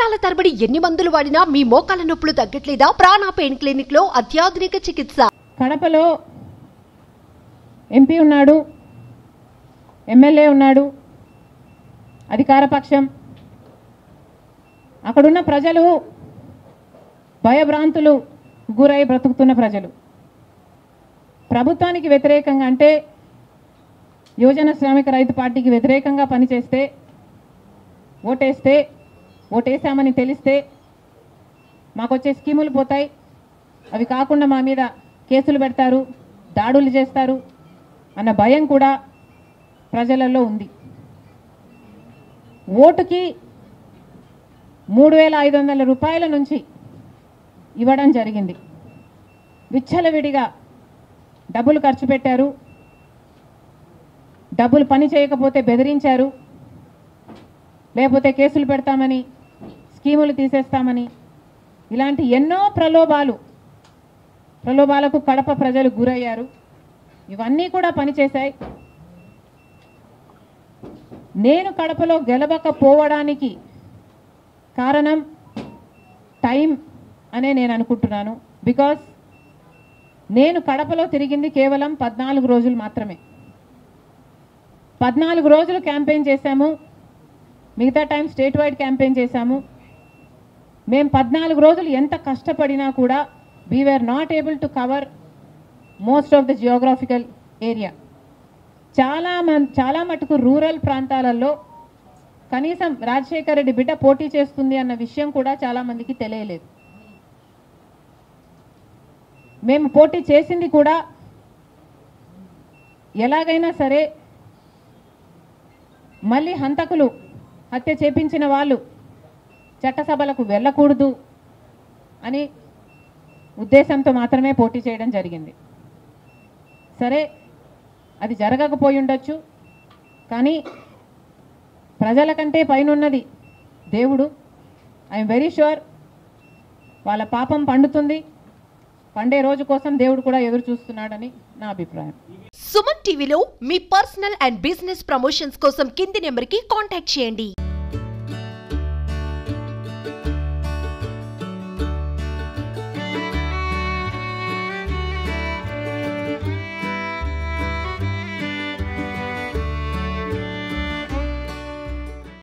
సంవత్సరాల తరబడి ఎన్ని మందులు వాడినా మీ మోకాల నొప్పులు తగ్గట్లేదా? ప్రాణ పెయిన్ క్లినిక్ లో అత్యాధునిక చికిత్స. కడపలో ఎంపీ ఉన్నాడు, ఎమ్మెల్యే ఉన్నాడు, అధికార పక్షం. అక్కడున్న ప్రజలు భయభ్రాంతులు గురై బ్రతుకుతున్న ప్రజలు. ప్రభుత్వానికి వ్యతిరేకంగా అంటే యువజన శ్రామిక రైతు పార్టీకి వ్యతిరేకంగా పనిచేస్తే, ఓటేసామని తెలిస్తే మాకొచ్చే స్కీములు పోతాయి, అవి కాకుండా మా మీద కేసులు పెడతారు, దాడులు చేస్తారు అన్న భయం కూడా ప్రజలలో ఉంది. ఓటుకి 3,500 రూపాయల నుంచి ఇవ్వడం జరిగింది. విచ్చలవిడిగా డబ్బులు ఖర్చు పెట్టారు, డబ్బులు పని చేయకపోతే బెదిరించారు, లేకపోతే కేసులు పెడతామని, స్కీములు తీసేస్తామని, ఇలాంటి ఎన్నో ప్రలోభాలకు కడప ప్రజలు గురయ్యారు. ఇవన్నీ కూడా పనిచేశాయి. నేను కడపలో గెలవకపోవడానికి కారణం టైం అనే నేను అనుకుంటున్నాను. బికాస్ నేను కడపలో తిరిగింది కేవలం 14 రోజులు మాత్రమే. 14 రోజులు క్యాంపెయిన్ చేశాము, మిగతా టైం స్టేట్ వైడ్ క్యాంపెయిన్ చేశాము. మేము 14 రోజులు ఎంత కష్టపడినా కూడా we were not able to cover most of the geographical area. చాలా మటుకు రూరల్ ప్రాంతాలలో కనీసం రాజశేఖర్ రెడ్డి బిడ్డ పోటీ చేస్తుంది అన్న విషయం కూడా చాలామందికి తెలియలేదు. మేము పోటీ చేసింది కూడా ఎలాగైనా సరే మళ్ళీ హంతకులు, హత్య చేపించిన వాళ్ళు చట్టసభలకు వెళ్ళకూడదు అని ఉద్దేశంతో మాత్రమే పోటీ చేయడం జరిగింది. సరే, అది జరగకపోయి ఉండొచ్చు, కానీ ప్రజల కంటే పైనున్నది దేవుడు. ఐఎమ్ వెరీ ష్యూర్ వాళ్ళ పాపం పండుతుంది, పండే రోజు కోసం దేవుడు కూడా ఎదురు చూస్తున్నాడని నా అభిప్రాయం. సుమన్ టీవీలో మీ పర్సనల్ అండ్ బిజినెస్ ప్రమోషన్స్ కోసం కింది నెంబర్కి కాంటాక్ట్ చేయండి.